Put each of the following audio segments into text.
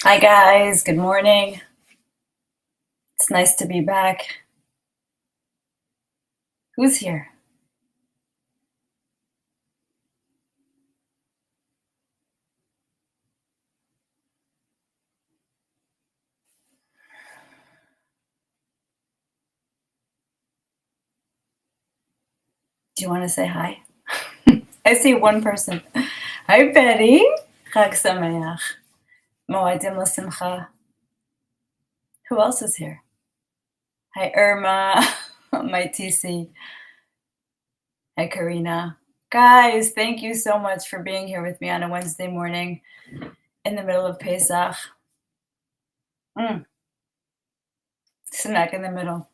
Hi guys, good morning. It's nice to be back. Who's here? Do you want to say hi? I see one person. Hi Betty. Chag Sameach. Moedim L'Simcha. Who else is here? Hi Irma. My TC. Hi Karina. Guys, thank you so much for being here with me on a Wednesday morning in the middle of Pesach. Smack in the middle.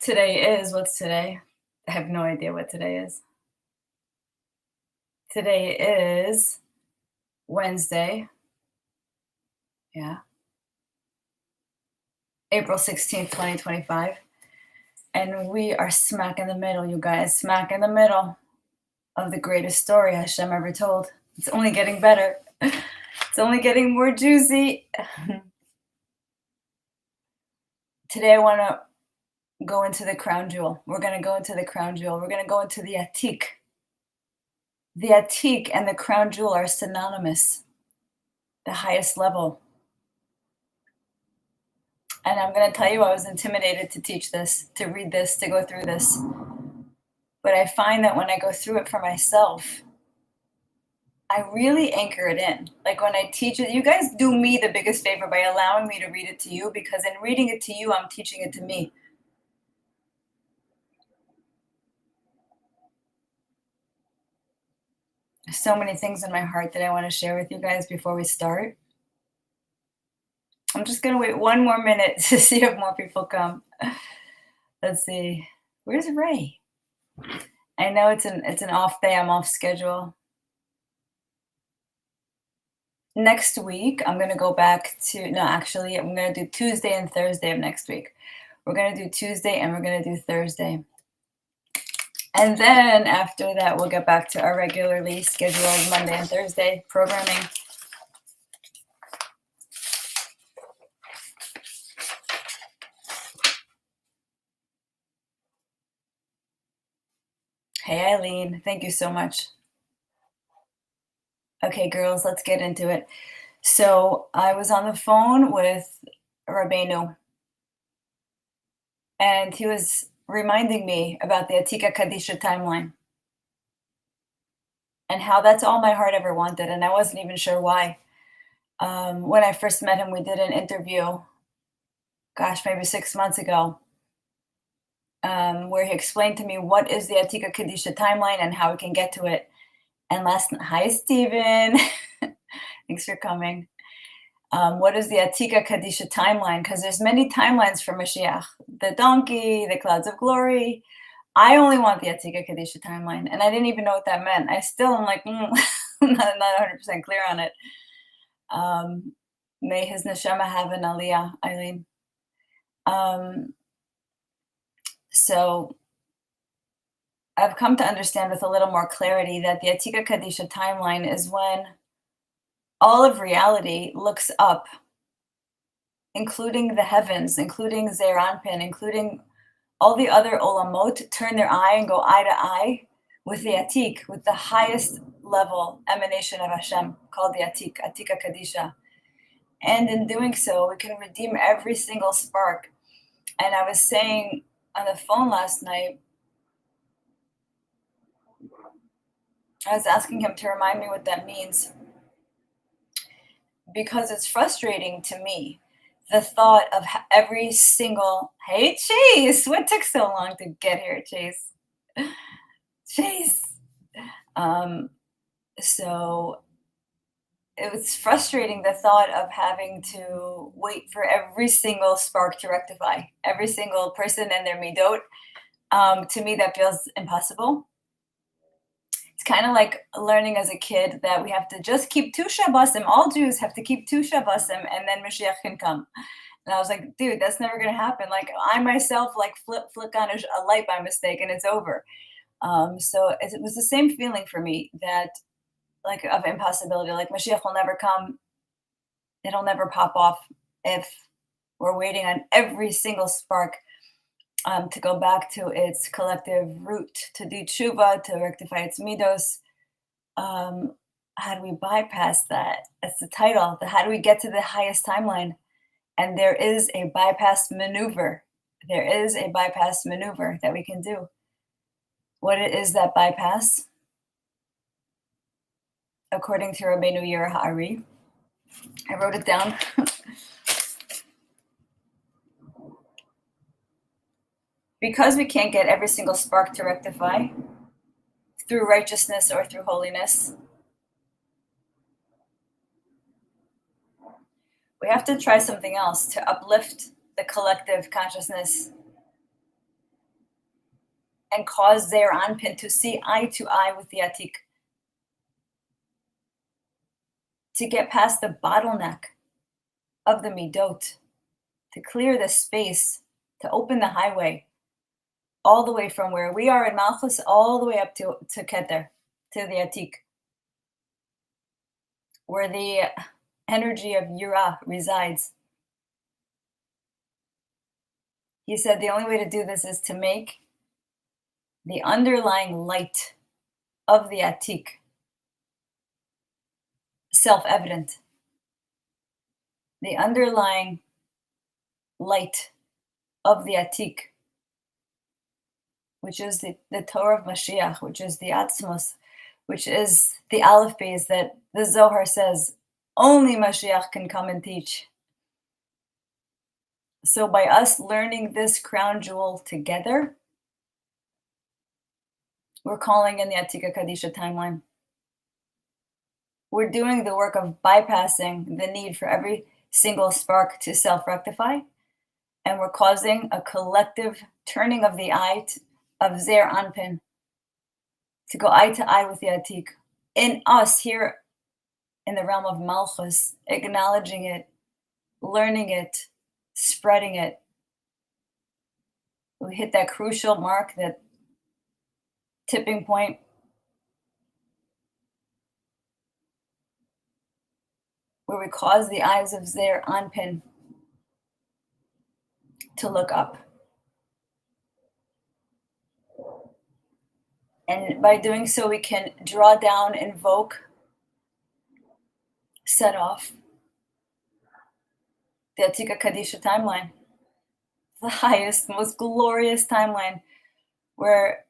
What's today? I have no idea what today is. Today is Wednesday. Yeah. April 16th, 2025. And we are smack in the middle, you guys, smack in the middle of the greatest story Hashem ever told. It's only getting better. It's only getting more juicy. Today I want to go into the crown jewel. We're going to go into the crown jewel. We're going to go into the Atik. The Atik and the crown jewel are synonymous, the highest level. And I'm going to tell you, I was intimidated to teach this, to read this, to go through this. But I find that when I go through it for myself, I really anchor it in. Like when I teach it, you guys do me the biggest favor by allowing me to read it to you, because in reading it to you, I'm teaching it to me. There's so many things in my heart that I want to share with you guys before we start. I'm just going to wait one more minute to see if more people come. Let's see. Where's Ray? I know it's an off day. I'm off schedule. Next week, I'm going to go back to, no, actually, I'm going to do Tuesday and Thursday of next week. We're going to do Tuesday and we're going to do Thursday. And then after that, we'll get back to our regularly scheduled Monday and Thursday programming. Hey, Eileen, thank you so much. Okay, girls, let's get into it. So I was on the phone with Rabbeinu, and he was reminding me about the Atika Kadisha timeline and how that's all my heart ever wanted, and I wasn't even sure why. When I first met him, we did an interview, gosh, maybe 6 months ago, where he explained to me what is the Atika Kadisha timeline and how we can get to it. And last night, hi, Stephen. Thanks for coming. What is the Atika Kadisha timeline? Because there's many timelines for Mashiach. The donkey, the clouds of glory. I only want the Atika Kadisha timeline. And I didn't even know what that meant. I still am like, not 100% clear on it. May his neshama have an aliyah, Eileen. So I've come to understand with a little more clarity that the Atika Kadisha timeline is when all of reality looks up, including the heavens, including Zeir Anpin, including all the other olamot, turn their eye and go eye to eye with the Atik, with the highest level emanation of Hashem, called the Atik, Atika Kadisha. And in doing so, we can redeem every single spark. And I was saying on the phone last night, I was asking him to remind me what that means, because it's frustrating to me, the thought of every single, hey, Chase, what took so long to get here, Chase? Chase. So it was frustrating, the thought of having to wait for every single spark to rectify, every single person and their midot. To me, that feels impossible. It's kind of like learning as a kid that we have to just keep 2 Shabbosim. All Jews have to keep 2 Shabbosim, and then Mashiach can come. And I was like, dude, that's never going to happen. Like, I myself, like, flick on a light by mistake, and it's over. So it was the same feeling for me, that, like, of impossibility. Like, Mashiach will never come. It'll never pop off if we're waiting on every single spark to go back to its collective root, to do tshuva, to rectify its midos. How do we bypass that? That's the title. How do we get to the highest timeline? And there is a bypass maneuver. There is a bypass maneuver that we can do. What is that bypass? According to Rabbeinu YIRAH, I wrote it down. Because we can't get every single spark to rectify through righteousness or through holiness, we have to try something else to uplift the collective consciousness and cause their anpin to see eye to eye with the Atik, to get past the bottleneck of the midot, to clear the space, to open the highway, all the way from where we are in Malchus, all the way up to Keter, to the Atik, where the energy of YIRAH resides. He said the only way to do this is to make the underlying light of the Atik self-evident. The underlying light of the Atik, which is the Torah of Mashiach, which is the Atzmos, which is the Aleph Beis that the Zohar says only Mashiach can come and teach. So by us learning this crown jewel together, we're calling in the Atika Kadisha timeline. We're doing the work of bypassing the need for every single spark to self-rectify, and we're causing a collective turning of the eye of Zer Anpin to go eye to eye with the Atik. In us here in the realm of Malchus, acknowledging it, learning it, spreading it. We hit that crucial mark, that tipping point. Where we cause the eyes of Zer Anpin to look up. And by doing so, we can draw down, invoke, set off the Atika Kadisha timeline, the highest, most glorious timeline, where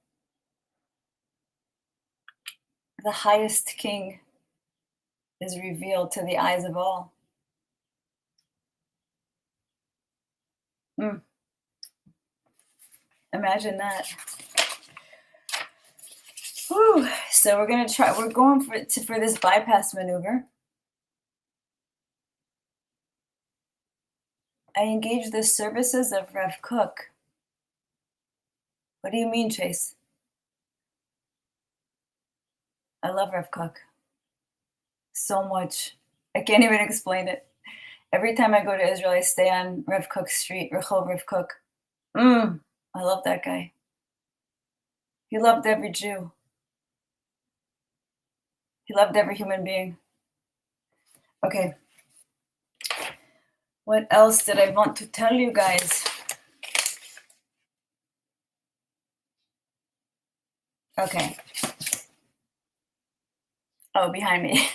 the highest king is revealed to the eyes of all. Imagine that. Whew. So we're going for this bypass maneuver. I engage the services of Rev Cook. What do you mean, Chase? I love Rev Cook so much. I can't even explain it. Every time I go to Israel, I stay on Rev Cook Street, Rehov Rev Cook. I love that guy. He loved every Jew. He loved every human being. Okay. What else did I want to tell you guys? Okay. Oh, behind me.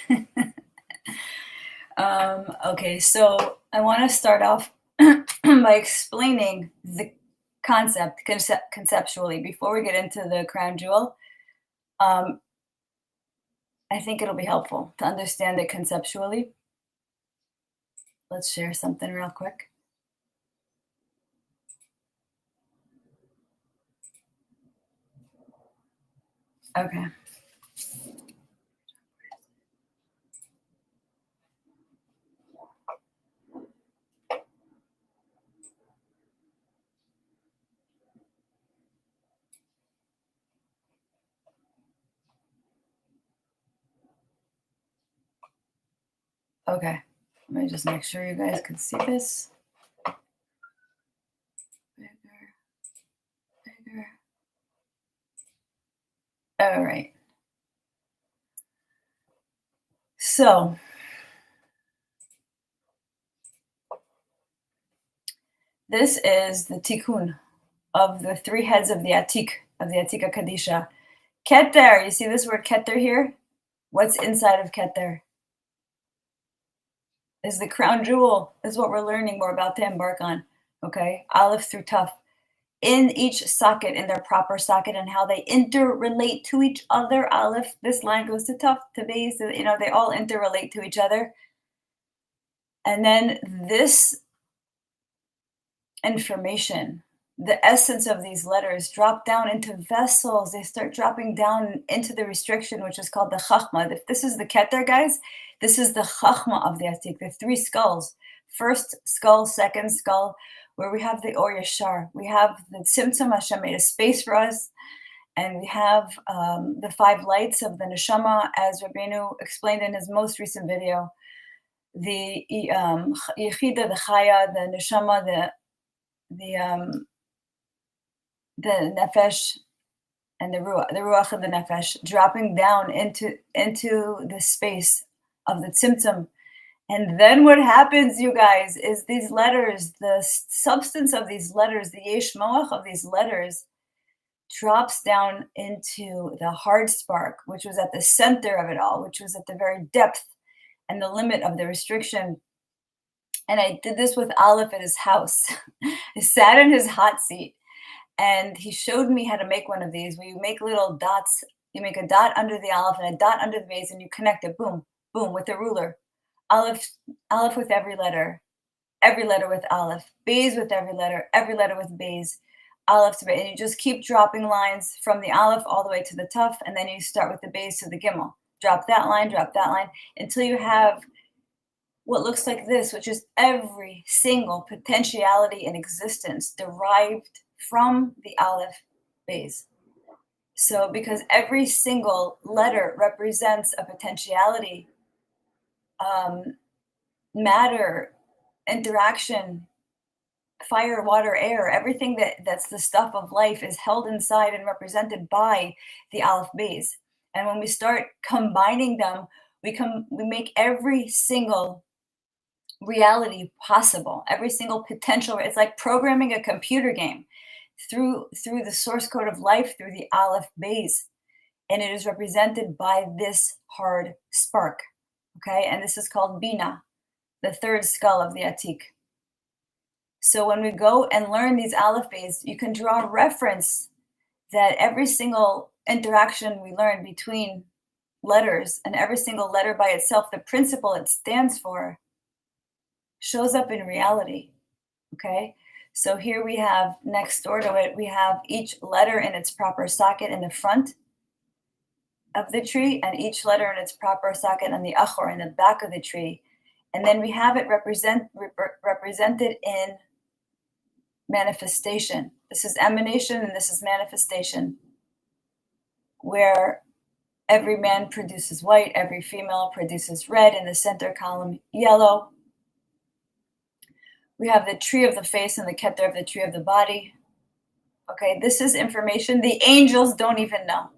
Okay, so I want to start off by explaining the concept conceptually before we get into the crown jewel. I think it'll be helpful to understand it conceptually. Let's share something real quick. Okay. Okay, let me just make sure you guys can see this. Bigger. All right. So This is the tikkun of the three heads of the Atik, of the Atika Kadisha. Keter, you see this word keter here? What's inside of keter? Is the crown jewel, is what we're learning more about to embark on, okay? Aleph through Taf. In each socket, in their proper socket, and how they interrelate to each other. Aleph, this line goes to Taf, to Beis, you know, they all interrelate to each other. And then this information, the essence of these letters, drop down into vessels. They start dropping down into the restriction, which is called the Chachma. If this is the Keter, guys, this is the Chachma of the Atik, the three skulls. First skull, second skull, where we have the Or Yashar. We have the Tzimtzum, Hashem made a space for us. And we have the 5 lights of the Neshama, as Rabbeinu explained in his most recent video. The Yechida, the Chaya, the Neshama, the Nefesh, and the Ruach of the Nefesh, dropping down into the space of the Tzimtzum. And then what happens, you guys, is these letters, the substance of these letters, the Yesh Moach of these letters, drops down into the hard spark, which was at the center of it all, which was at the very depth and the limit of the restriction. And I did this with Aleph at his house. I sat in his hot seat, and he showed me how to make one of these, where you make little dots. You make a dot under the Aleph and a dot under the Beis, and you connect it, boom, boom, with a ruler. Aleph with every letter with Aleph. Beis with every letter with Beis. Aleph to Beis, and you just keep dropping lines from the Aleph all the way to the Tuf, and then you start with the Beis to the Gimel. Drop that line, until you have what looks like this, which is every single potentiality in existence derived from the Aleph Beis. So because every single letter represents a potentiality, matter, interaction, fire, water, air, everything that's the stuff of life is held inside and represented by the Aleph Beis. And when we start combining them, we make every single reality possible, every single potential. It's like programming a computer game through the source code of life, through the Aleph Beis. And it is represented by this hard spark, okay? And this is called Bina, the third skull of the Atik. So when we go and learn these Aleph Beis, you can draw a reference that every single interaction we learn between letters, and every single letter by itself, the principle it stands for, shows up in reality, okay? So here we have, next door to it, we have each letter in its proper socket in the front of the tree, and each letter in its proper socket on the achor, in the back of the tree. And then we have it represented in manifestation. This is emanation and this is manifestation, where every man produces white, every female produces red, in the center column yellow. We have the tree of the face and the keter of the tree of the body. Okay, this is information the angels don't even know.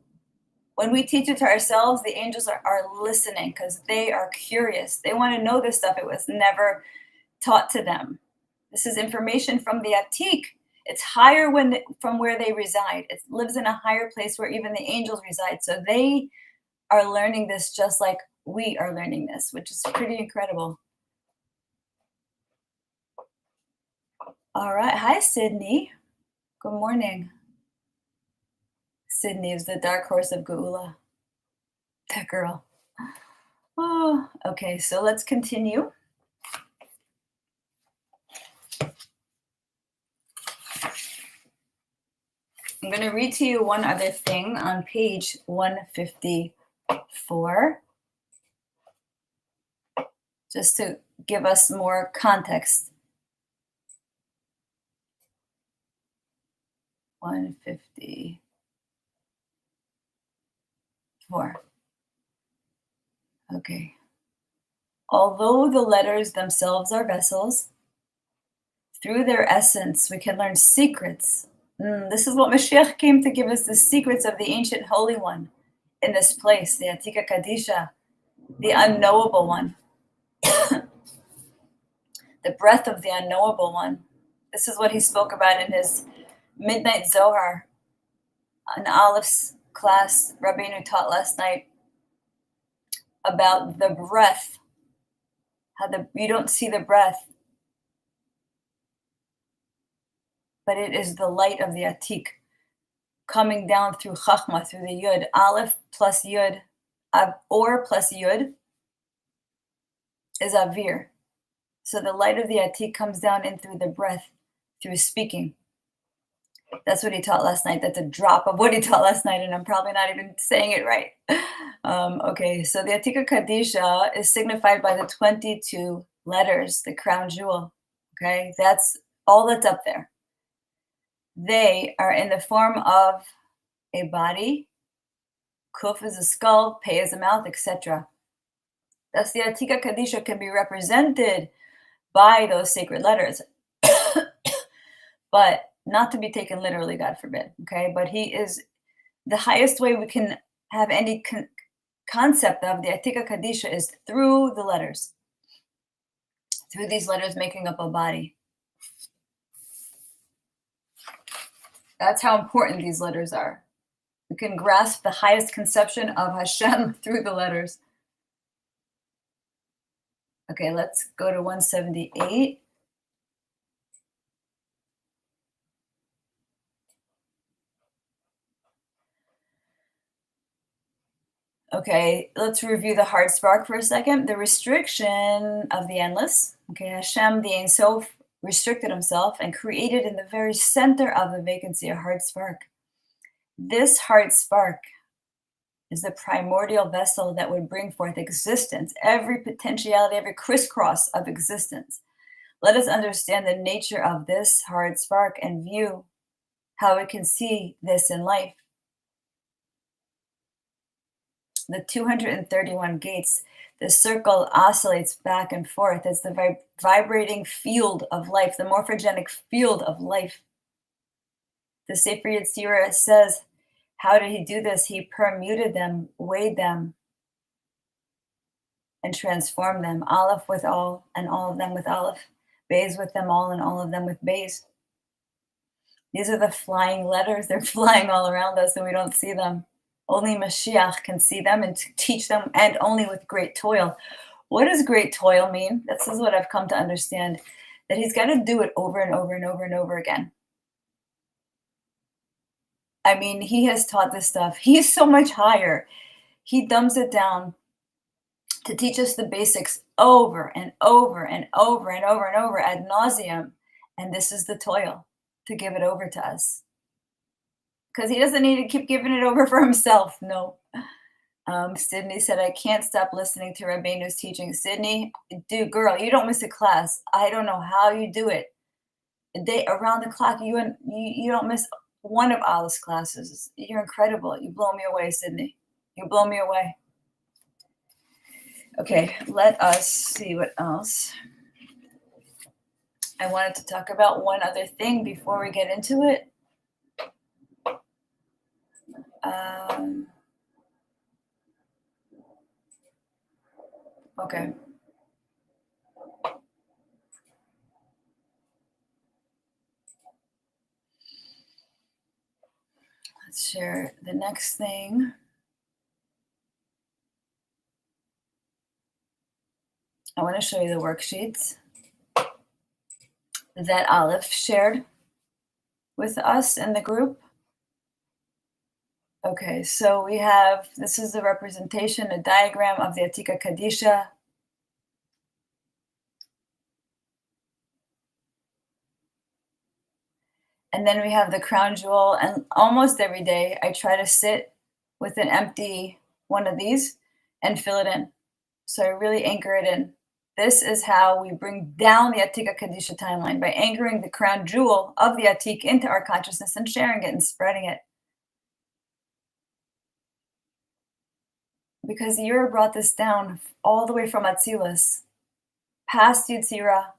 When we teach it to ourselves, the angels are listening because they are curious. They want to know this stuff. It was never taught to them. This is information from the Atik. It's higher from where they reside. It lives in a higher place where even the angels reside. So they are learning this just like we are learning this, which is pretty incredible. All right. Hi, Sydney. Good morning. Sydney is the dark horse of Geula. That girl. Oh, okay. So let's continue. I'm going to read to you one other thing on page 154, just to give us more context. 154. Okay. Although the letters themselves are vessels, through their essence, we can learn secrets. This is what Mashiach came to give us, the secrets of the ancient Holy One in this place, the Atika Kadisha, the unknowable one, the breath of the unknowable one. This is what he spoke about in his Midnight Zohar, an Aleph class Rabbeinu taught last night about the breath, how you don't see the breath, but it is the light of the Atik coming down through Chachma, through the Yud, Aleph plus Yud, or plus Yud is Avir. So the light of the Atik comes down in through the breath, through speaking. That's what he taught last night. That's a drop of what he taught last night, and I'm probably not even saying it right. Okay, so the Atika Kadisha is signified by the 22 letters, the crown jewel. Okay, that's all that's up there. They are in the form of a body, Kuf is a skull, Pei is a mouth, etc. Thus, the Atika Kadisha can be represented by those sacred letters, but not to be taken literally, God forbid, okay? But he is the highest way we can have any concept of the Atika Kadisha is through the letters, through these letters making up a body. That's how important these letters are. We can grasp the highest conception of Hashem through the letters. Okay, let's go to 178. Okay, let's review the hard spark for a second. The restriction of the endless. Okay, Hashem, the Ein Sof, restricted himself and created in the very center of the vacancy a hard spark. This hard spark is the primordial vessel that would bring forth existence, every potentiality, every crisscross of existence. Let us understand the nature of this hard spark and view how we can see this in life. The 231 gates, the circle oscillates back and forth. It's the vibrating field of life, the morphogenic field of life. The Sefer YIRAH says, how did he do this? He permuted them, weighed them, and transformed them. Aleph with all, and all of them with Aleph. Bays with them all, and all of them with bays. These are the flying letters. They're flying all around us, and we don't see them. Only Mashiach can see them and teach them, and only with great toil. What does great toil mean? This is what I've come to understand, that he's got to do it over and over and over and over again. I mean, he has taught this stuff. He's so much higher. He dumbs it down to teach us the basics over and over and over and over and over ad nauseum. And this is the toil, to give it over to us. Because he doesn't need to keep giving it over for himself. No. Sydney said, I can't stop listening to Rabbeinu's teaching. Sydney, dude, girl, you don't miss a class. I don't know how you do it. Around the clock, you don't miss one of Alice's classes. You're incredible. You blow me away, Sydney. You blow me away. Okay, let us see what else. I wanted to talk about one other thing before we get into it. Okay. Let's share the next thing. I want to show you the worksheets that Aleph shared with us in the group. Okay, so we have, this is the representation, a diagram of the Atika Kadisha. And then we have the crown jewel, and almost every day I try to sit with an empty one of these and fill it in. So I really anchor it in. This is how we bring down the Atika Kadisha timeline, by anchoring the crown jewel of the Atik into our consciousness and sharing it and spreading it. Because YIRAH brought this down all the way from Atzilus, past YIRAH,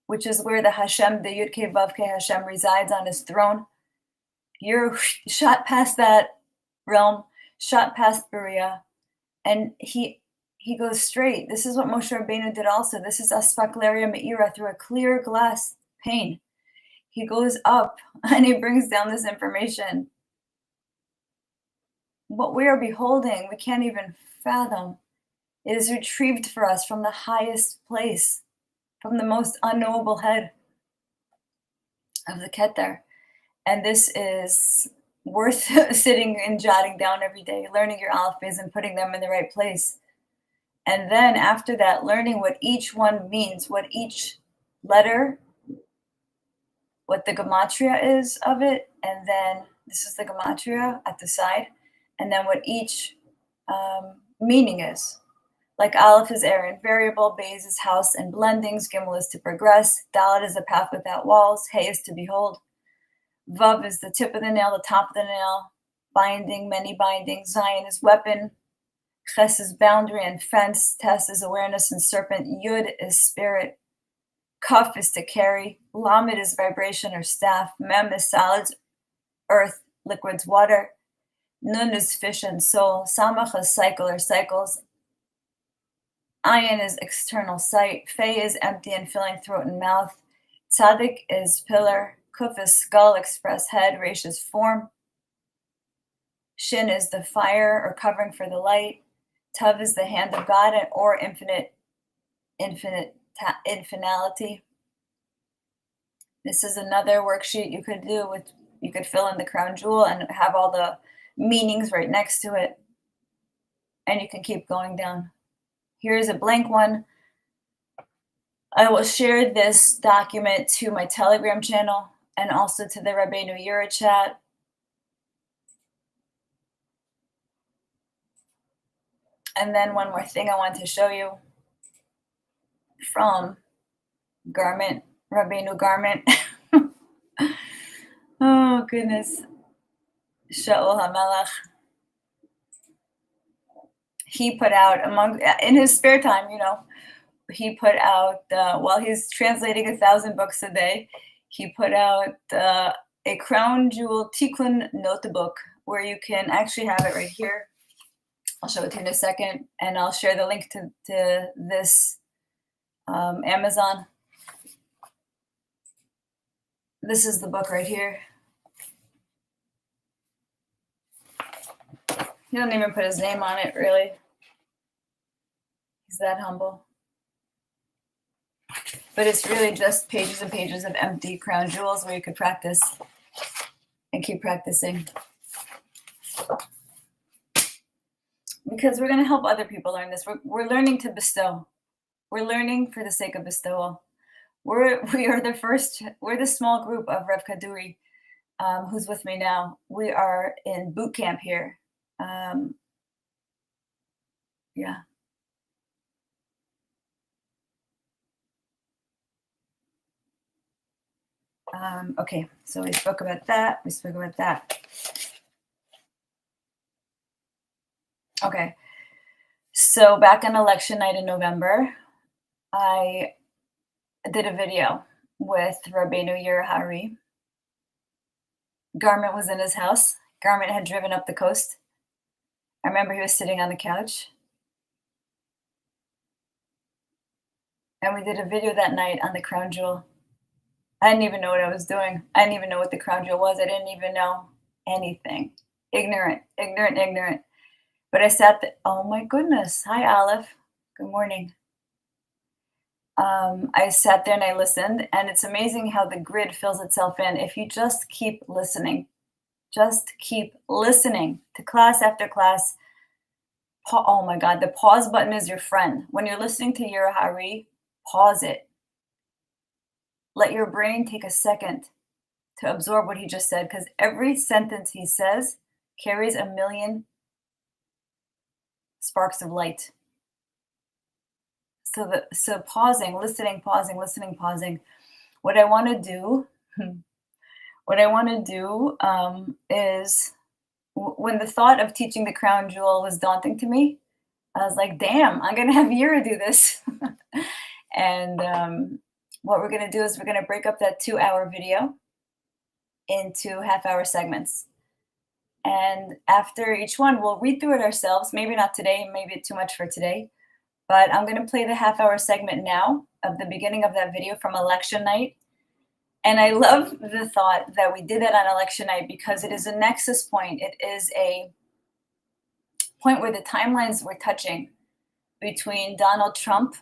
which is where the Hashem, the Yud Kei Vav Kei Hashem resides on his throne. YIRAH shot past that realm, shot past Beriah, and he goes straight. This is what Moshe Rabbeinu did also. This is Aspakleria Me'ira, through a clear glass pane. He goes up and he brings down this information. What we are beholding, we can't even fathom. It is retrieved for us from the highest place, from the most unknowable head of the Keter. And this is worth sitting and jotting down every day, learning your alphabets and putting them in the right place. And then after that, learning what each one means, what each letter, what the gematria is of it, and then this is the gematria at the side, and then what each meaning is. Like Aleph is Aaron, variable, Beis is house and blendings, Gimel is to progress, Dalet is a path without walls, Hey is to behold, Vav is the tip of the nail, the top of the nail, binding, many bindings, Zion is weapon, Ches is boundary and fence, Tes is awareness and serpent, Yud is spirit, Kaf is to carry, Lamed is vibration or staff, Mem is solids, earth, liquids, water, Nun is fish and soul, Samach is cycle or cycles, Ayin is external sight, Fei is empty and filling throat and mouth, Tzadik is pillar, Kuf is skull, express head, Resh is form, Shin is the fire or covering for the light, Tav is the hand of God or infinality. This is another worksheet you could do with, you could fill in the crown jewel and have all the meanings right next to it. And you can keep going down. Here's a blank one. I will share this document to my Telegram channel and also to the Rabbeinu YIRAH chat. And then one more thing I want to show you from Garment, Rabbeinu Garment. Oh, goodness. Shaul HaMelech. He put out, in his spare time, he put out, while he's translating 1,000 books a day, he put out a crown jewel tikkun notebook where you can actually have it right here. I'll show it to you in a second, and I'll share the link to this Amazon. This is the book right here. He doesn't even put his name on it, really. He's that humble. But it's really just pages and pages of empty crown jewels where you could practice and keep practicing. Because we're going to help other people learn this. We're learning to bestow. We're learning for the sake of bestowal. We're the small group of Rev Kaduri, who's with me now. We are in boot camp here. Yeah. Okay, so we spoke about that. Okay, so back on election night in November, I did a video with Rabbeinu YIRAH. Garment was in his house. Garment had driven up the coast. I remember he was sitting on the couch. And we did a video that night on the crown jewel. I didn't even know what I was doing. I didn't even know what the crown jewel was. I didn't even know anything. Ignorant. But I sat there. Oh my goodness. Hi, Aleph. Good morning. I sat there and I listened, and it's amazing how the grid fills itself in if you just keep listening. Just keep listening to class after class. Oh my God, the pause button is your friend. When you're listening to YIRAH, pause it. Let your brain take a second to absorb what he just said, because every sentence he says carries 1,000,000 sparks of light. So pausing, listening, pausing. What I want to do is, when the thought of teaching the crown jewel was daunting to me, I was like, damn, I'm going to have YIRAH do this. And what we're going to do is we're going to break up that 2-hour video into half-hour segments. And after each one, we'll read through it ourselves. Maybe not today, maybe too much for today. But I'm going to play the half-hour segment now of the beginning of that video from election night. And I love the thought that we did that on election night because it is a nexus point. It is a point where the timelines were touching between Donald Trump,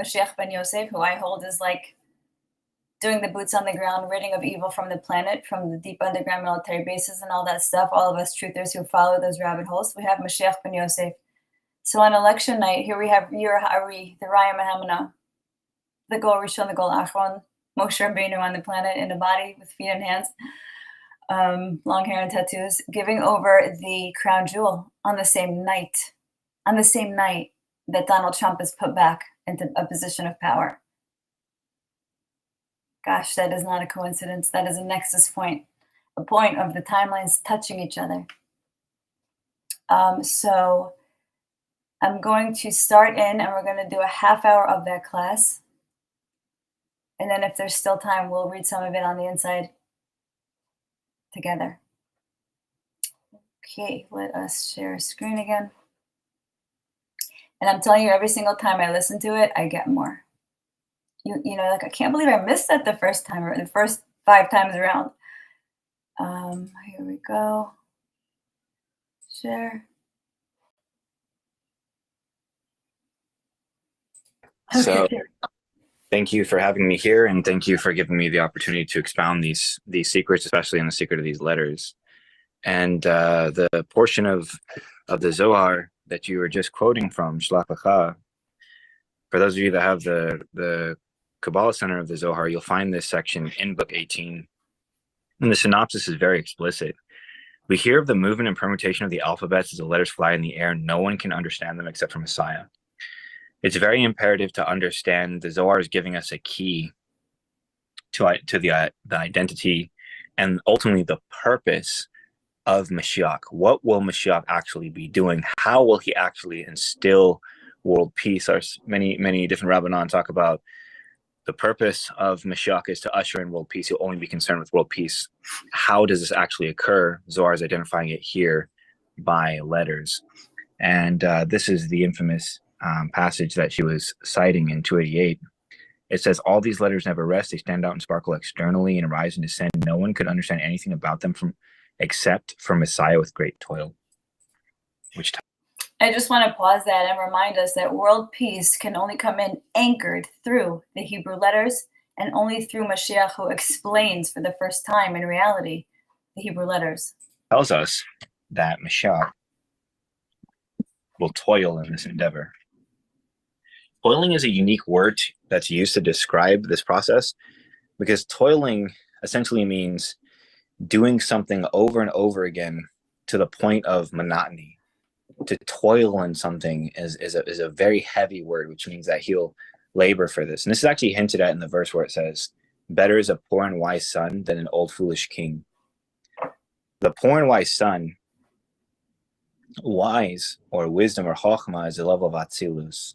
Mashiach ben Yosef, who I hold as like doing the boots on the ground, ridding of evil from the planet, from the deep underground military bases and all that stuff, all of us truthers who follow those rabbit holes. We have Mashiach ben Yosef. So on election night, here we have YIRAH, the Raya Mahamana, the Gol Rishon, the Gol Achron, Moshe Rabbeinu on the planet in a body with feet and hands, long hair and tattoos, giving over the crown jewel on the same night that Donald Trump is put back into a position of power. Gosh, that is not a coincidence. That is a nexus point, a point of the timelines touching each other. So I'm going to start in, and we're going to do a half hour of that class. And then if there's still time, we'll read some of it on the inside together. Okay, let us share a screen again. And I'm telling you, every single time I listen to it, I get more. You know, like, I can't believe I missed that the first time, or the first 5 times around. Here we go. Share. So thank you for having me here, and thank you for giving me the opportunity to expound these secrets, especially in the secret of these letters. And the portion of the Zohar that you were just quoting from, Shlach Lecha, for those of you that have the Kabbalah Center of the Zohar, you'll find this section in book 18. And the synopsis is very explicit. We hear of the movement and permutation of the alphabets as the letters fly in the air. No one can understand them except for Messiah. It's very imperative to understand the Zohar is giving us a key to the identity and ultimately the purpose of Mashiach. What will Mashiach actually be doing? How will he actually instill world peace? Many different Rabbanan talk about the purpose of Mashiach is to usher in world peace. He'll only be concerned with world peace. How does this actually occur? Zohar is identifying it here by letters. And this is the infamous passage that she was citing in 288. It says, all these letters never rest. They stand out and sparkle externally and rise and descend. No one could understand anything about them except for Messiah with great toil. I just want to pause that and remind us that world peace can only come in anchored through the Hebrew letters, and only through Mashiach, who explains for the first time in reality the Hebrew letters. Tells us that Mashiach will toil in this endeavor. Toiling is a unique word that's used to describe this process, because toiling essentially means doing something over and over again to the point of monotony. To toil in something is a very heavy word, which means that he'll labor for this. And this is actually hinted at in the verse where it says, better is a poor and wise son than an old foolish king. The poor and wise son, wise or wisdom or chokhmah, is a level of atzilus.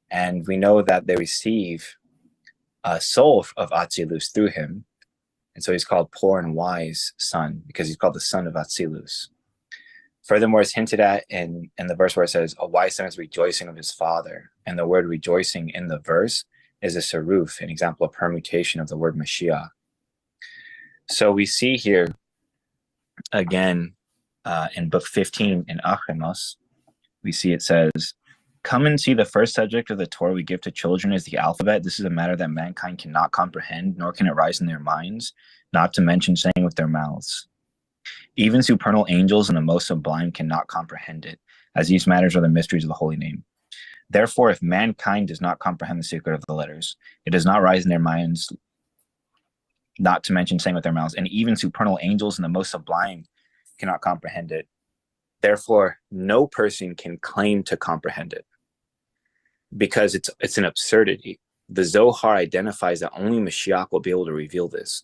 And we know that they receive a soul of atzilus through him. And so he's called poor and wise son, because he's called the son of atzilus. Furthermore, it's hinted at in the verse where it says, a wise son is rejoicing of his father. And the word rejoicing in the verse is a saruf, an example of permutation of the word Mashiach. So we see here, again, in book 15 in Achemos, we see it says, come and see the first subject of the Torah we give to children is the alphabet. This is a matter that mankind cannot comprehend, nor can it rise in their minds, not to mention saying with their mouths. Even supernal angels and the most sublime cannot comprehend it, as these matters are the mysteries of the holy name. Therefore, if mankind does not comprehend the secret of the letters, it does not rise in their minds, not to mention saying with their mouths. And even supernal angels and the most sublime cannot comprehend it. Therefore, no person can claim to comprehend it, because it's an absurdity. The Zohar identifies that only Mashiach will be able to reveal this.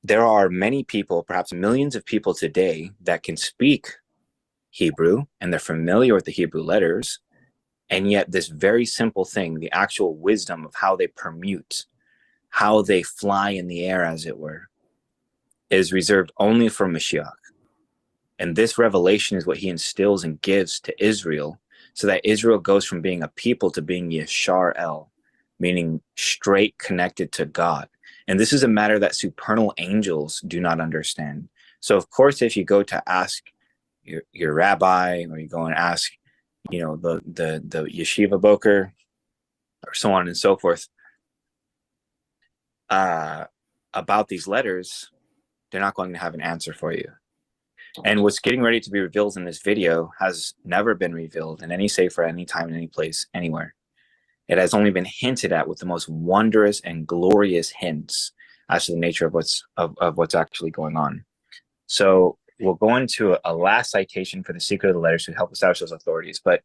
There are many people, perhaps millions of people today, that can speak Hebrew and they're familiar with the Hebrew letters, and yet this very simple thing, the actual wisdom of how they permute, how they fly in the air, as it were, is reserved only for Mashiach. And this revelation is what he instills and gives to Israel, so that Israel goes from being a people to being Yeshar El, meaning straight connected to God. And this is a matter that supernal angels do not understand. So of course, if you go to ask your rabbi, or you go and ask, you know, the yeshiva boker, or so on and so forth, about these letters, they're not going to have an answer for you. And what's getting ready to be revealed in this video has never been revealed in any sefer, any time, in any place, anywhere. It has only been hinted at with the most wondrous and glorious hints as to the nature of what's actually going on. So we'll go into a last citation for the secret of the letters to help establish those authorities. But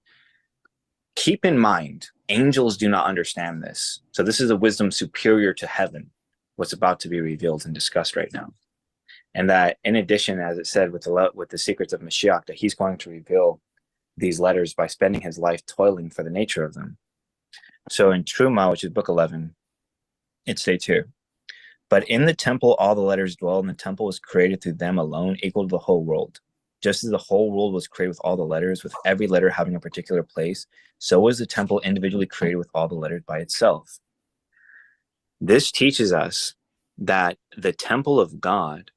keep in mind, angels do not understand this. So this is a wisdom superior to heaven, what's about to be revealed and discussed right now. And that in addition, as it said with the secrets of Mashiach, that he's going to reveal these letters by spending his life toiling for the nature of them. So in Truma, which is book 11, it states here, but in the temple all the letters dwell, and the temple was created through them alone, equal to the whole world. Just as the whole world was created with all the letters, with every letter having a particular place, so was the temple individually created with all the letters by itself. This teaches us that the temple of God,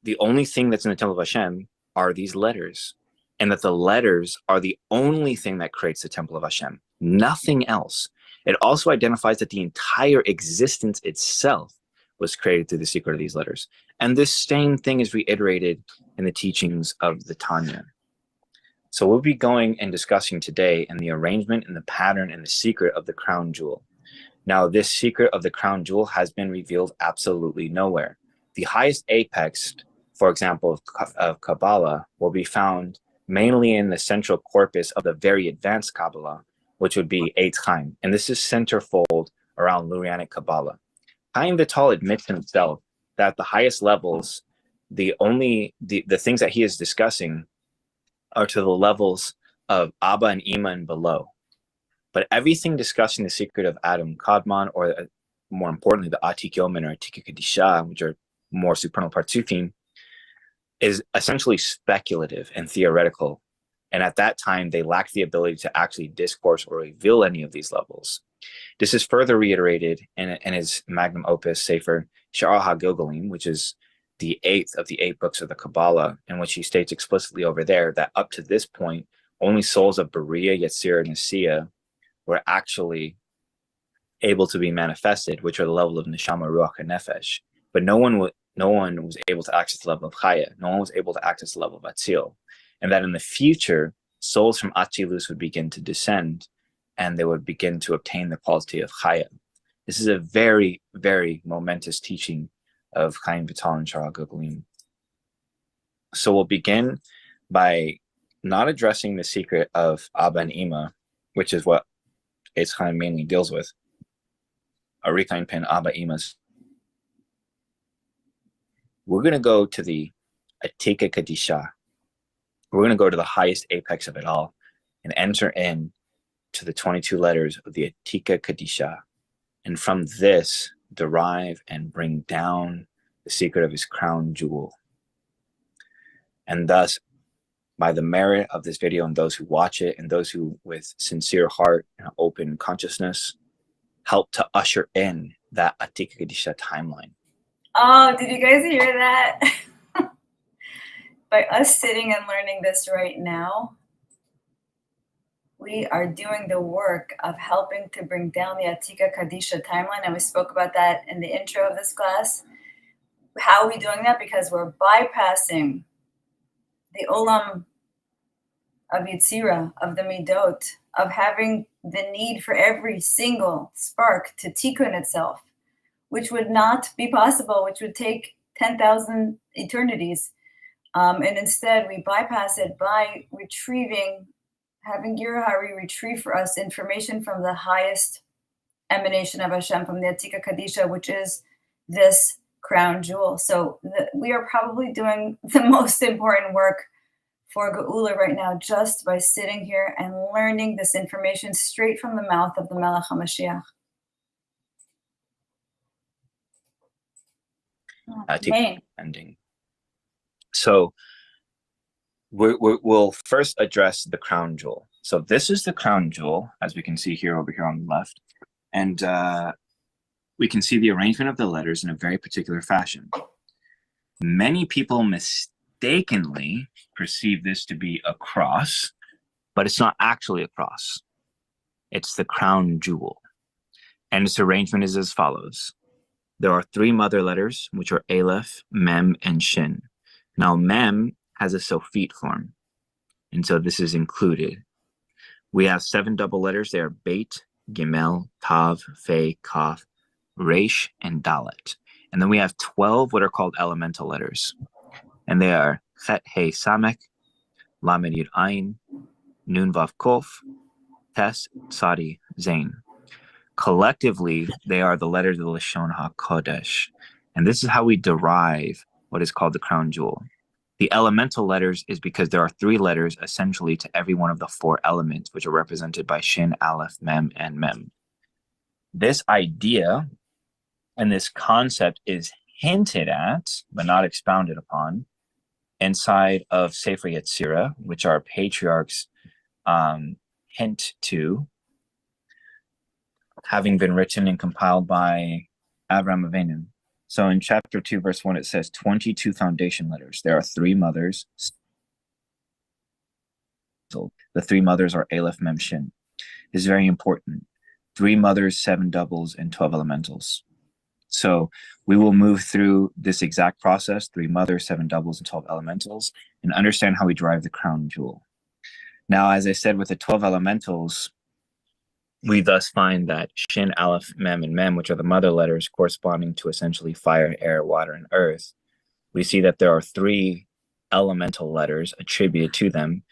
the only thing that's in the temple of Hashem are these letters, and that the letters are the only thing that creates the temple of Hashem, nothing else. It also identifies that the entire existence itself was created through the secret of these letters. And this same thing is reiterated in the teachings of the Tanya. So we'll be going and discussing today in the arrangement and the pattern and the secret of the crown jewel. Now, this secret of the crown jewel has been revealed absolutely nowhere. The highest apex, for example, of Kabbalah will be found mainly in the central corpus of the very advanced Kabbalah, which would be Eitz Chaim. And this is centerfold around Lurianic Kabbalah. Chaim Vital admits himself that the highest levels, the things that he is discussing are to the levels of Abba and Ima and below. But everything discussing the secret of Adam Kadmon, or more importantly, the Atik Yomen or Atika Kadisha, which are more supernal Partsufim, is essentially speculative and theoretical. And at that time, they lacked the ability to actually discourse or reveal any of these levels. This is further reiterated in his magnum opus, Sefer Sha'ar HaGilgalim, which is the 8th of the 8 books of the Kabbalah, in which he states explicitly over there that up to this point, only souls of Berea, Yetzirah, and Asiya were actually able to be manifested, which are the level of Neshama, Ruach, and Nefesh. But no one was able to access the level of Chaya. No one was able to access the level of Atzil. And that in the future, souls from Atzilus would begin to descend, and they would begin to obtain the quality of Chaya. This is a very, very momentous teaching of Chaim Vital and Sha'ar HaGilgalim. So we'll begin by not addressing the secret of Abba and Ima, which is what Eitz Chaim mainly deals with. Arikain Pen Abba Imas. We're going to go to the Atika Kadisha. We're going to go to the highest apex of it all and enter in to the 22 letters of the Atika Kadisha. And from this, derive and bring down the secret of his crown jewel. And thus, by the merit of this video and those who watch it and those who with sincere heart and open consciousness help to usher in that Atika Kadisha timeline. Oh, did you guys hear that? By us sitting and learning this right now, we are doing the work of helping to bring down the Atika Kadisha timeline. And we spoke about that in the intro of this class. How are we doing that? Because we're bypassing the Olam of Yitzirah, of the Midot, of having the need for every single spark to tikkun itself, which would not be possible, which would take 10,000 eternities. And instead, we bypass it by retrieving, having YIRAH retrieve for us information from the highest emanation of Hashem, from the Atika Kadisha, which is this crown jewel. So we are probably doing the most important work for Geula right now, just by sitting here and learning this information straight from the mouth of the Melech HaMashiach. Ending. So we'll first address the crown jewel. So this is the crown jewel, as we can see here over here on the left. And we can see the arrangement of the letters in a very particular fashion. Many people mistakenly perceive this to be a cross, but it's not actually a cross. It's the crown jewel. And its arrangement is as follows. There are 3 mother letters, which are Aleph, Mem, and Shin. Now, Mem has a Sophite form, and so this is included. We have 7 double letters. They are Beit, Gimel, Tav, Fe, Kaf, Resh, and Dalet. And then we have 12 what are called elemental letters. And they are Chet, He, Samek, Lamed, Yud, Ayin, Nun, Vav, Kof, Tes, Sadi, Zain. Collectively, they are the letters of the Lashon HaKodesh. And this is how we derive what is called the crown jewel. The elemental letters is because there are 3 letters essentially to every one of the 4 elements, which are represented by Shin, Aleph, Mem, and Mem. This idea and this concept is hinted at, but not expounded upon, inside of Sefer Yetzirah, which our patriarchs hint to, having been written and compiled by Avraham Avinu. So in chapter 2, verse 1, it says 22 foundation letters. There are 3 mothers. So the 3 mothers are Aleph, Mem, Shin. This is very important. 3 mothers, 7 doubles, and 12 elementals. So we will move through this exact process, 3 mothers, 7 doubles, and 12 elementals, and understand how we derive the crown jewel. Now, as I said, with the 12 elementals, we thus find that Shin, Aleph, Mem, and Mem, which are the mother letters corresponding to essentially fire, air, water, and earth, we see that there are 3 elemental letters attributed to them.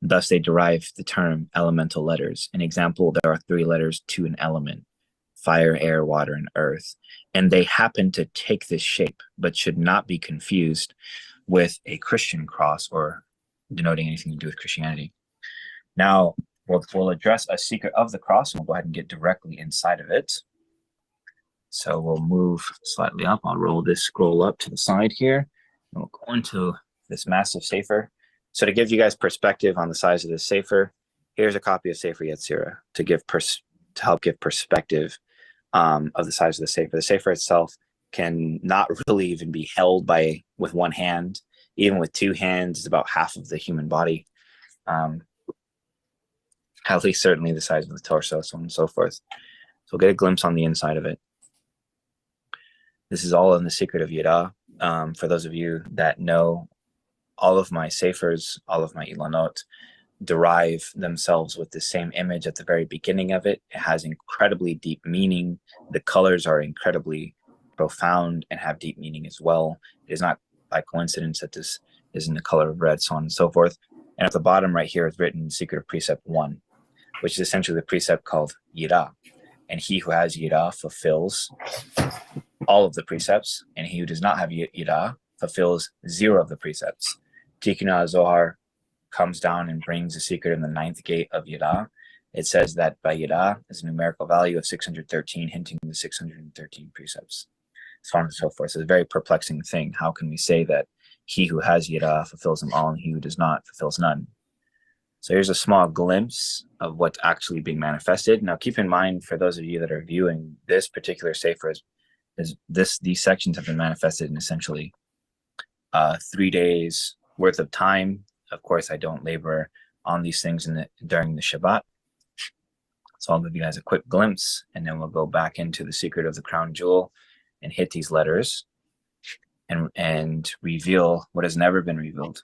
Thus, they derive the term elemental letters. An example, there are 3 letters to an element, fire, air, water, and earth. And they happen to take this shape, but should not be confused with a Christian cross or denoting anything to do with Christianity. Now, we'll address a secret of the cross, and we'll go ahead and get directly inside of it. So we'll move slightly up. I'll roll this scroll up to the side here, and we'll go into this massive Sefer. So to give you guys perspective on the size of this Sefer, here's a copy of Sefer Yetzirah to help give perspective of the size of the Sefer. The Sefer itself can not really even be held with one hand. Even with 2 hands, it's about half of the human body. At least certainly the size of the torso, so on and so forth. So we'll get a glimpse on the inside of it. This is all in the secret of YIRAH. For those of you that know, all of my sefers, all of my ilanot, derive themselves with the same image at the very beginning of it. It has incredibly deep meaning. The colors are incredibly profound and have deep meaning as well. It is not by coincidence that this is in the color of red, so on and so forth. And at the bottom right here is written Secret of Precept 1, which is essentially the precept called YIRAH. And he who has YIRAH fulfills all of the precepts, and he who does not have YIRAH fulfills 0 of the precepts. Tikkun HaZohar comes down and brings the secret in the 9th gate of YIRAH. It says that by YIRAH is a numerical value of 613, hinting the 613 precepts, so on and so forth. So it's a very perplexing thing. How can we say that he who has YIRAH fulfills them all, and he who does not fulfills none? So here's a small glimpse of what's actually being manifested. Now, keep in mind, for those of you that are viewing this particular Sefer, these sections have been manifested in essentially 3 days worth of time. Of course, I don't labor on these things during the Shabbat. So I'll give you guys a quick glimpse, and then we'll go back into the secret of the crown jewel and hit these letters and reveal what has never been revealed.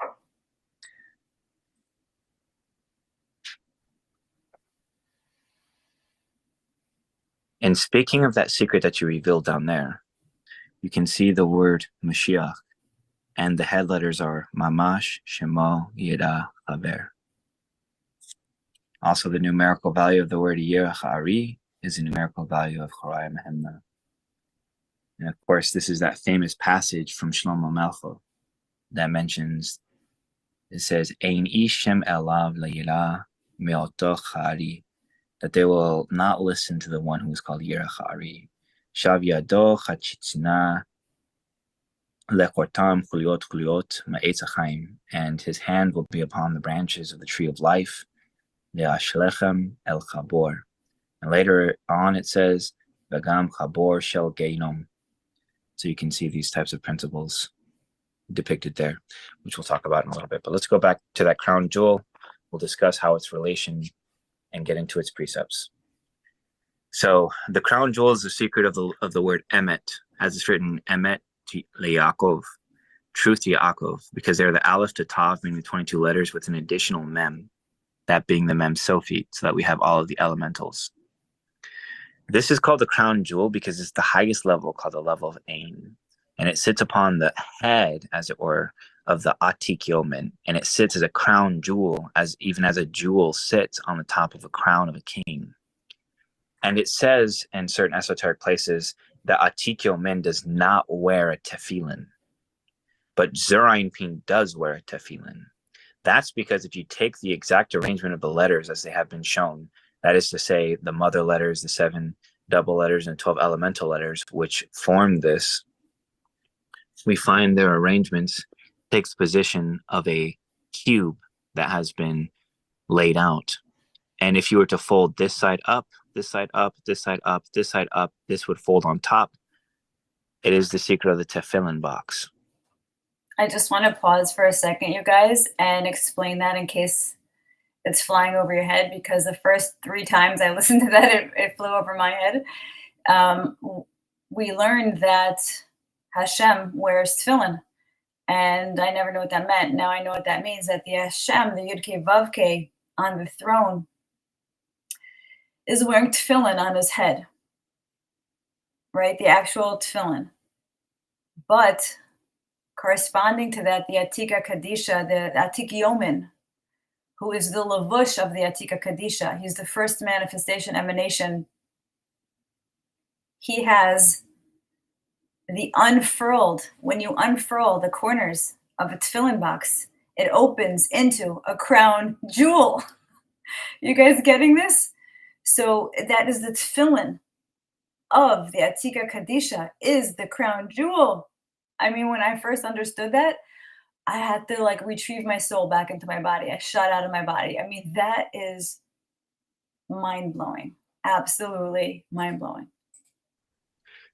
And speaking of that secret that you revealed down there, you can see the word Mashiach, and the head letters are Mamash, Shemo, Yirah, Haber. Also, the numerical value of the word YIRAH is the numerical value of Choraya Mehemna. And of course, this is that famous passage from Shlomo Melcho that mentions, it says, Ein Ishem Elav LaYirah Me'oto Chari, that they will not listen to the one who is called YIRAH. Shav Yado Chachitzina Lekortam Chuliot Chuliot Ma'etz HaChaim, and his hand will be upon the branches of the tree of life, Le'ashlechem El Chabor. And later on it says, Vagam Chabor Shel Geinom. So you can see these types of principles depicted there, which we'll talk about in a little bit. But let's go back to that crown jewel. We'll discuss how its relation and get into its precepts. So the crown jewel is the secret of the word emet, as it's written emet leYaakov, truth to Yaakov, because they're the aleph to tav, meaning the 22 letters with an additional mem, that being the mem sophit, so that we have all of the elementals. This is called the crown jewel because it's the highest level, called the level of Ein, and it sits upon the head, as it were, of the Atik Yomen, and it sits as a crown jewel, even as a jewel sits on the top of a crown of a king. And it says in certain esoteric places that Atik Yomen does not wear a tefillin, but Zerainpin does wear a tefillin. That's because if you take the exact arrangement of the letters as they have been shown, that is to say, the mother letters, the 7 double letters, and 12 elemental letters, which form this, we find their arrangements takes position of a cube that has been laid out. And if you were to fold this side up, this side up, this side up, this side up, this would fold on top. It is the secret of the tefillin box. I just want to pause for a second, you guys, and explain that in case it's flying over your head, because the first 3 times I listened to that, it flew over my head. We learned that Hashem wears tefillin, and I never knew what that meant. Now I know what that means, that the Hashem, the Yud-Kei Vav-Kei on the throne, is wearing tefillin on his head, right? The actual tefillin. But corresponding to that, the Atika Kadisha, the Atik Yomen, who is the lavush of the Atika Kadisha. He's the first manifestation emanation. He has the unfurled, when you unfurl the corners of a tefillin box, it opens into a crown jewel. You guys getting this? So that is the tefillin of the Atika Kadisha, is the crown jewel. I mean, when I first understood that, I had to retrieve my soul back into my body. I shot out of my body. I mean, that is mind-blowing. Absolutely mind-blowing.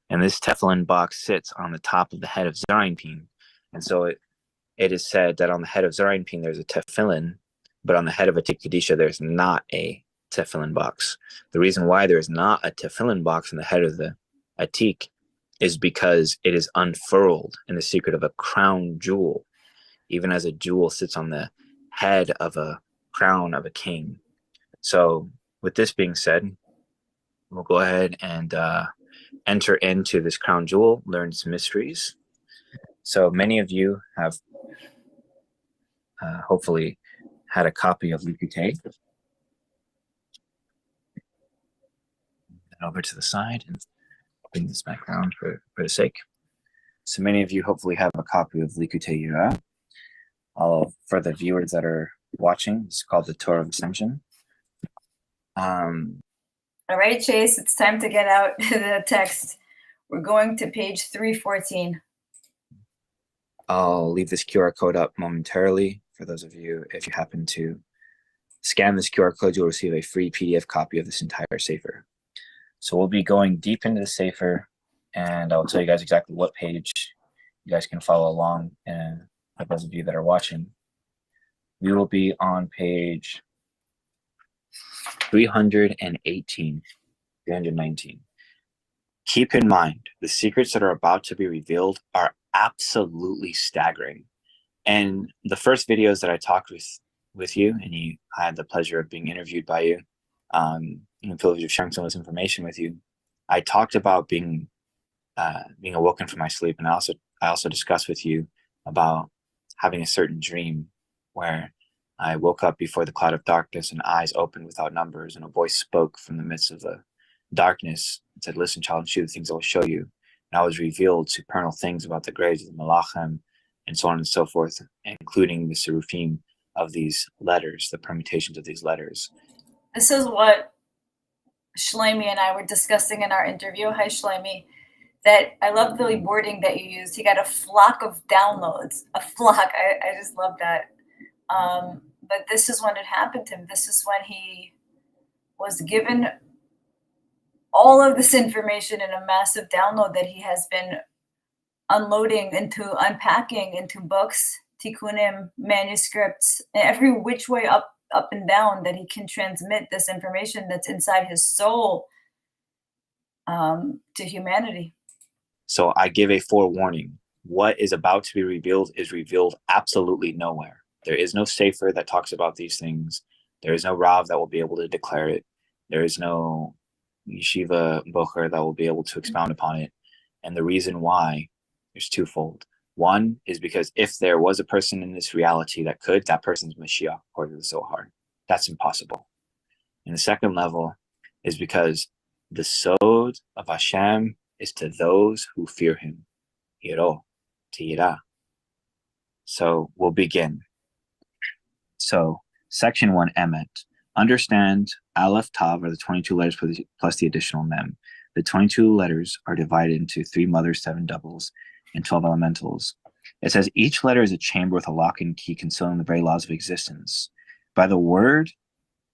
And this tefillin box sits on the top of the head of Zerainpin. And so it is said that on the head of Zerainpin there's a tefillin, but on the head of Atik Kadisha there's not a tefillin box. The reason why there is not a tefillin box on the head of the Atik is because it is unfurled in the secret of a crown jewel, even as a jewel sits on the head of a crown of a king. So with this being said, we'll go ahead and enter into this crown jewel, learn its mysteries. So many of you have hopefully had a copy of Likutei. Over to the side and bring this back around for the sake. So many of you hopefully have a copy of Likutei YIRAH. For the viewers that are watching, it's called the Torah of Ascension. All right, Chase, it's time to get out the text. We're going to page 314. I'll leave this QR code up momentarily for those of you. If you happen to scan this QR code, you'll receive a free PDF copy of this entire SEFER. So we'll be going deep into the SEFER, and I'll tell you guys exactly what page you guys can follow along. And for those of you that are watching, we will be on page 318, 319. Keep in mind, the secrets that are about to be revealed are absolutely staggering. And the first videos that I talked with you, and I had the pleasure of being interviewed by you, and the privilege of sharing some of this information with you, I talked about being awoken from my sleep, and I also discussed with you about having a certain dream where I woke up before the cloud of darkness and eyes opened without numbers, and a voice spoke from the midst of the darkness and said, "Listen, child, and see the things I will show you." And I was revealed supernal things about the graves of the Malachim and so on and so forth, including the serufim of these letters, the permutations of these letters. This is what Shlomi and I were discussing in our interview. Hi, Shlomi. That I love the wording that you used. He got a flock of downloads. A flock. I just love that. But this is when it happened to him. This is when he was given all of this information in a massive download that he has been unpacking into books, tikkunim, manuscripts, every which way up and down that he can transmit this information that's inside his soul to humanity. So I give a forewarning. What is about to be revealed is revealed absolutely nowhere. There is no SEFER that talks about these things. There is no Rav that will be able to declare it. There is no Yeshiva Bocher that will be able to expound upon it. And the reason why is twofold. One is because if there was a person in this reality that could, that person's Mashiach, according to the Zohar. That's impossible. And the second level is because the Sod of Hashem is to those who fear him. YIRAH, to YIRAH. So we'll begin. So section 1, Emet. Understand Aleph Tav are the 22 letters plus the additional Mem. The 22 letters are divided into 3 mothers, 7 doubles, and 12 elementals. It says each letter is a chamber with a lock and key concealing the very laws of existence. By the word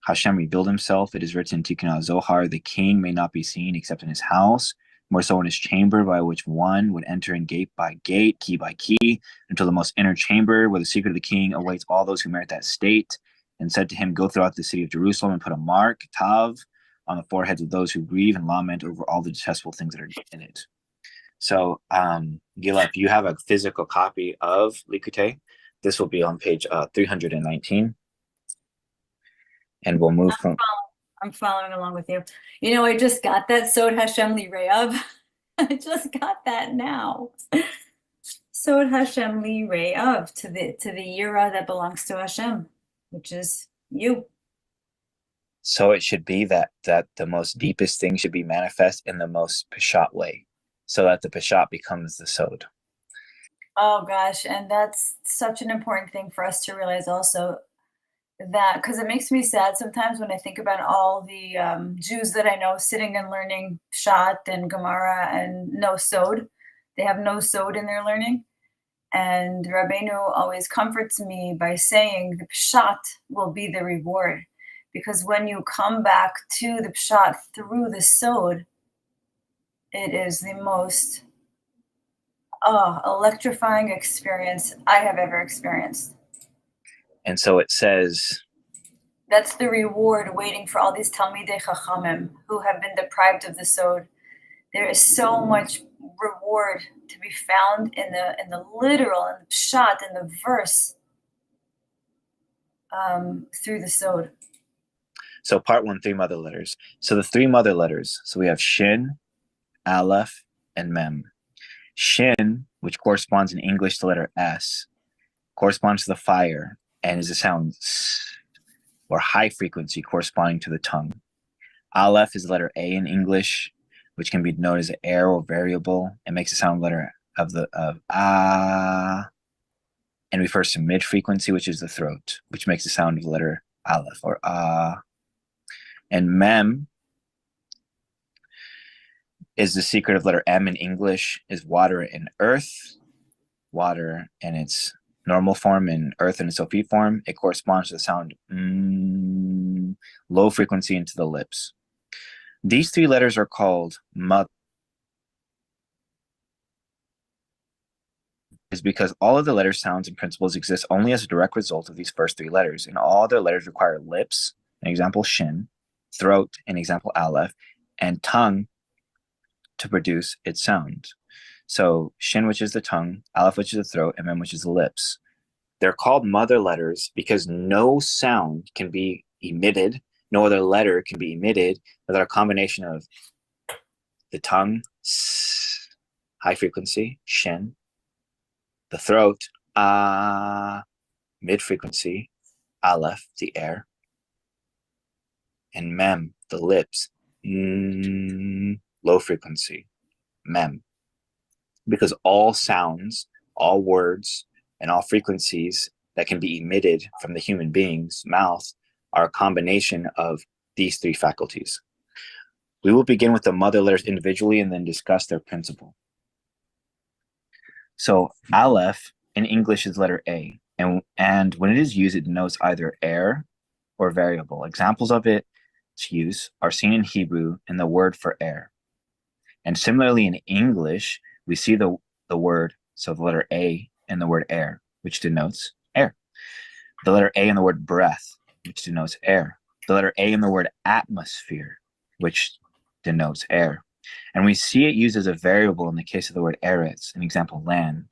Hashem revealed himself. It is written in Tikkun Zohar, the king may not be seen except in his house, more so in his chamber, by which one would enter in gate by gate, key by key, until the most inner chamber, where the secret of the king awaits all those who merit that state, and said to him, go throughout the city of Jerusalem and put a mark, tav, on the foreheads of those who grieve and lament over all the detestable things that are in it. So, Gila, if you have a physical copy of Likutei, this will be on page 319. And we'll move from. I'm following along with you. You know, I just got that Sod Hashem Li Re'av. I just got that now. Sod Hashem Li Re'av, to the YIRAH that belongs to Hashem, which is you. So it should be that the most deepest thing should be manifest in the most Peshat way, so that the Peshat becomes the Sod. Oh gosh, and that's such an important thing for us to realize also, that because it makes me sad sometimes when I think about all the Jews that I know sitting and learning Pshat and Gemara and no Sod. They have no Sod in their learning. And Rabbeinu always comforts me by saying the Pshat will be the reward. Because when you come back to the Pshat through the Sod, it is the most electrifying experience I have ever experienced. And so it says, that's the reward waiting for all these Talmidei Chachamim who have been deprived of the Sod. There is so much reward to be found in the literal, in the Pshat, in the verse, through the Sod. So part 1, 3 mother letters. So the 3 mother letters. So we have Shin, Aleph, and Mem. Shin, which corresponds in English to the letter S, corresponds to the fire and is a sound S, or high frequency corresponding to the tongue. Aleph is the letter A in English, which can be known as an air or variable. It makes a sound letter of ah, and refers to mid frequency, which is the throat, which makes the sound of the letter Aleph or ah. And Mem is the secret of letter M in English, is water and earth, water and its normal form and earth in its OP form. It corresponds to the sound low frequency into the lips. These 3 letters are called mother, is because all of the letter sounds and principles exist only as a direct result of these first 3 letters, and all their letters require lips, an example Shin, throat, an example Aleph, and tongue to produce its sound. So Shin, which is the tongue, Aleph, which is the throat, and Mem, which is the lips. They're called mother letters because no sound can be emitted, no other letter can be emitted without a combination of the tongue, S, high frequency, Shin, the throat, mid frequency, Aleph, the air, and Mem, the lips, low frequency, Mem. Because all sounds, all words, and all frequencies that can be emitted from the human being's mouth are a combination of these 3 faculties. We will begin with the mother letters individually and then discuss their principle. So Aleph in English is letter A, and when it is used, it denotes either air or variable. Examples of it use are seen in Hebrew in the word for air. And similarly in English, we see the word, so the letter A in the word air, which denotes air. The letter A in the word breath, which denotes air. The letter A in the word atmosphere, which denotes air. And we see it used as a variable in the case of the word eretz, an example, land.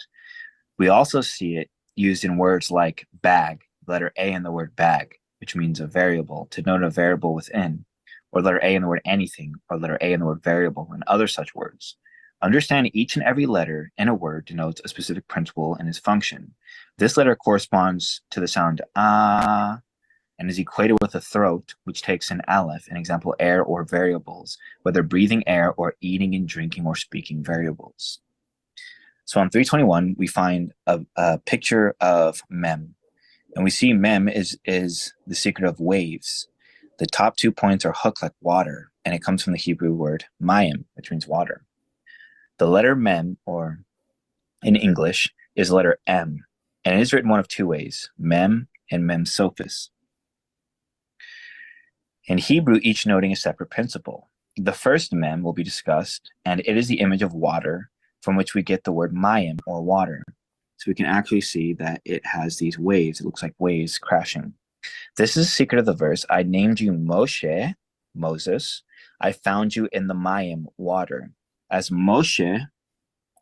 We also see it used in words like bag, the letter A in the word bag, which means a variable, to denote a variable within, or letter A in the word anything, or letter A in the word variable, and other such words. Understand each and every letter in a word denotes a specific principle and its function. This letter corresponds to the sound ah, and is equated with the throat, which takes an aleph, an example, air or variables, whether breathing air or eating and drinking or speaking variables. So on 321, we find a picture of mem. And we see mem is the secret of waves. The top 2 points are hooked like water, and it comes from the Hebrew word mayim, which means water. The letter mem, or in English, is the letter M, and it is written one of 2 ways, mem and mem sophis. In Hebrew, each noting a separate principle. The first mem will be discussed, and it is the image of water from which we get the word mayim, or water. So we can actually see that it has these waves. It looks like waves crashing. This is the secret of the verse. I named you Moshe, Moses. I found you in the mayim, water. As Moshe,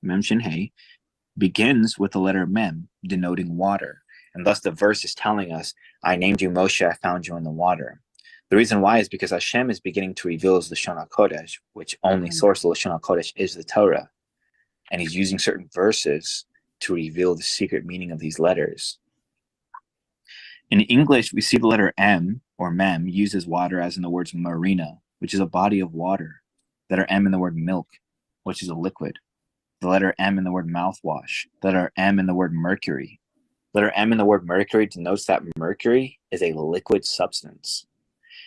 mem shin hey, begins with the letter mem, denoting water. And thus the verse is telling us, I named you Moshe, I found you in the water. The reason why is because Hashem is beginning to reveal the Lashon HaKodesh, which only source of Lashon HaKodesh is the Torah. And he's using certain verses to reveal the secret meaning of these letters. In English, we see the letter M, or mem, used as water as in the words marina, which is a body of water. The letter M in the word milk, which is a liquid. The letter M in the word mouthwash. The letter M in the word mercury. The letter M in the word mercury denotes that mercury is a liquid substance.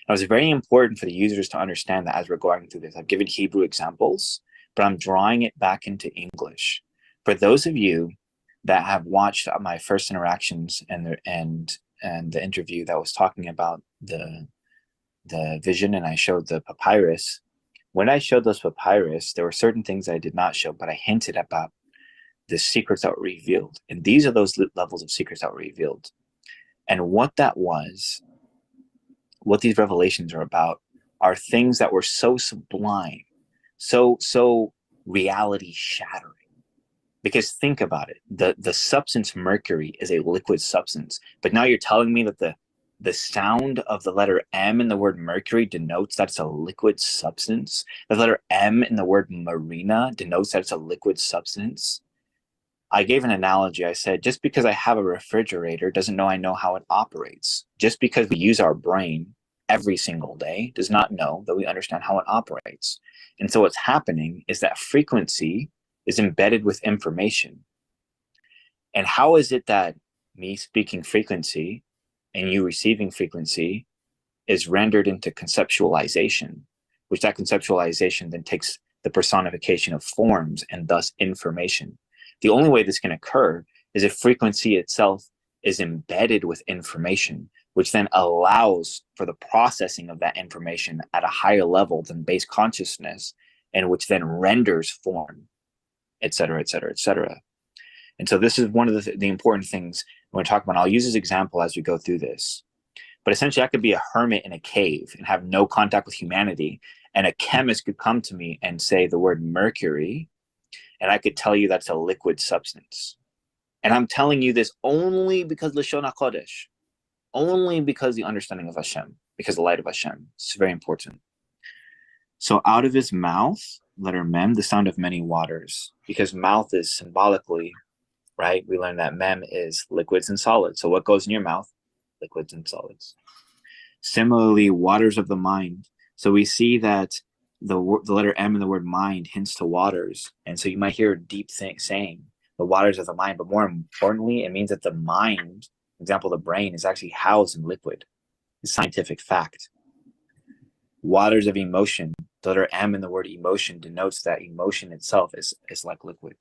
Now, it's very important for the users to understand that as we're going through this. I've given Hebrew examples, but I'm drawing it back into English. For those of you that have watched my first interactions and the interview that was talking about the vision, and I showed the papyrus. When I showed those papyrus, there were certain things I did not show, but I hinted about the secrets that were revealed. And these are those levels of secrets that were revealed. And what that was, what these revelations are about, are things that were so sublime, so reality shattering. Because think about it, the substance mercury is a liquid substance, but now you're telling me that the sound of the letter M in the word mercury denotes that it's a liquid substance. The letter M in the word marina denotes that it's a liquid substance. I gave an analogy. I said, just because I have a refrigerator doesn't know I know how it operates. Just because we use our brain every single day does not know that we understand how it operates. And so what's happening is that frequency is embedded with information. And how is it that me speaking frequency and you receiving frequency is rendered into conceptualization, which that conceptualization then takes the personification of forms and thus information? The only way this can occur is if frequency itself is embedded with information, which then allows for the processing of that information at a higher level than base consciousness, and which then renders form, et cetera, et cetera, et cetera. And so this is one of the important things when we're talking about. I'll use this example as we go through this. But essentially, I could be a hermit in a cave and have no contact with humanity, and a chemist could come to me and say the word mercury, and I could tell you that's a liquid substance. And I'm telling you this only because Lashon HaKodesh, only because the understanding of Hashem, because the light of Hashem. It's very important. So out of his mouth, letter mem, the sound of many waters, because mouth is symbolically, right? We learned that mem is liquids and solids. So what goes in your mouth? Liquids and solids. Similarly, waters of the mind. So we see that the letter M in the word mind hints to waters. And so you might hear a deep thing saying the waters of the mind, but more importantly, it means that the mind, for example, the brain, is actually housed in liquid. It's scientific fact. Waters of emotion. The letter M in the word emotion denotes that emotion itself is like liquid.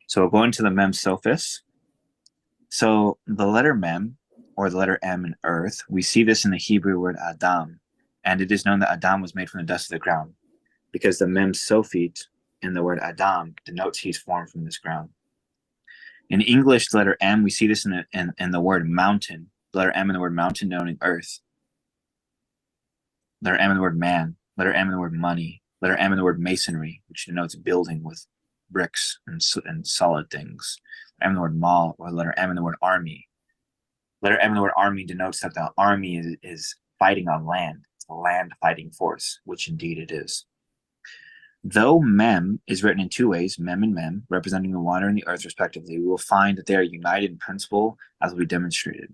So we'll go into the mem sophis. So the letter mem or the letter M in earth, we see this in the Hebrew word Adam, and it is known that Adam was made from the dust of the ground, because the mem sophit in the word Adam denotes he's formed from this ground. In English, the letter M, we see this in the word mountain. The letter M in the word mountain denoting earth. Letter M in the word man. Letter M in the word money. Letter M in the word masonry, which denotes building with bricks and solid things. Letter M in the word ma, or letter M in the word army. Letter M in the word army denotes that the army is fighting on land. It's a land fighting force, which indeed it is. Though mem is written in two ways, mem and mem, representing the water and the earth respectively, we will find that they are united in principle, as will be demonstrated.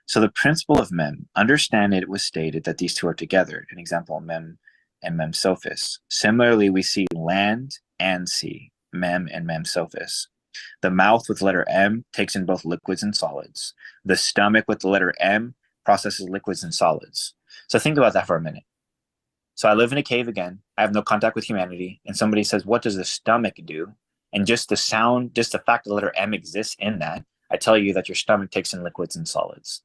So the principle of mem, understand it was stated that these two are together, an example, mem and mem sophis. Similarly, we see land and sea, mem and mem sophis. The mouth with letter M takes in both liquids and solids. The stomach with the letter M processes liquids and solids. So think about that for a minute. So I live in a cave again. I have no contact with humanity. And somebody says, what does the stomach do? And just the sound, just the fact that the letter M exists in that, I tell you that your stomach takes in liquids and solids.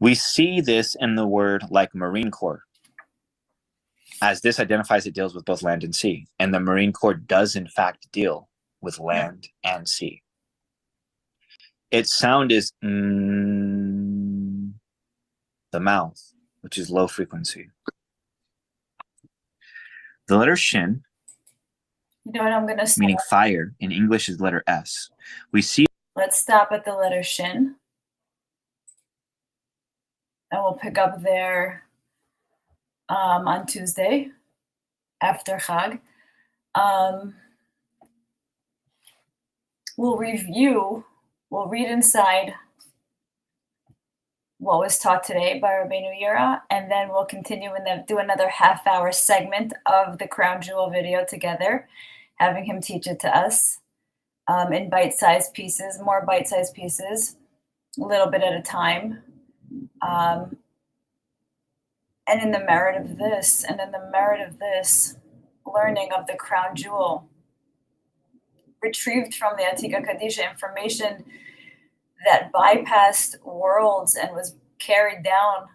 We see this in the word like Marine Corps, as this identifies it deals with both land and sea. And the Marine Corps does in fact deal with land and sea. Its sound is the mouth, which is low frequency. The letter shin, You know what, I'm gonna stop. meaning fire, in English is the letter S. We see. Let's stop at the letter shin. And we'll pick up there on Tuesday after Chag. We'll review, we'll read inside what was taught today by Rabbeinu YIRAH, and then we'll continue and then do another half-hour segment of the Crown Jewel video together, having him teach it to us in bite-sized pieces, more bite-sized pieces, a little bit at a time. And in the merit of this, learning of the Crown Jewel, retrieved from the Atika Kadisha information that bypassed worlds and was carried down,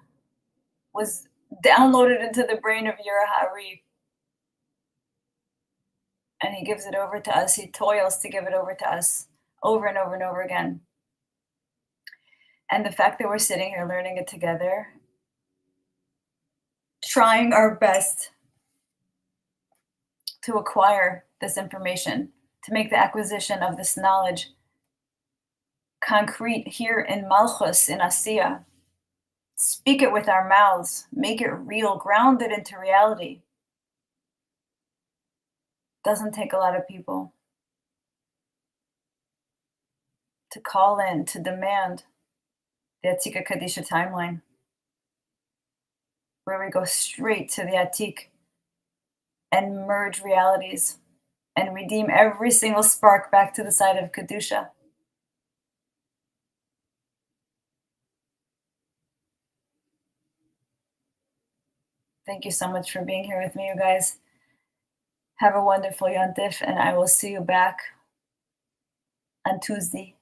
was downloaded into the brain of YIRAH. And he gives it over to us. He toils to give it over to us over and over and over again. And the fact that we're sitting here learning it together, trying our best to acquire this information, to make the acquisition of this knowledge concrete here in Malchus, in Asiya. Speak it with our mouths, make it real, ground it into reality. Doesn't take a lot of people to call in, to demand the Atika Kadisha timeline, where we go straight to the Atik and merge realities and redeem every single spark back to the side of Kedusha. Thank you so much for being here with me, you guys. Have a wonderful Yontif, and I will see you back on Tuesday.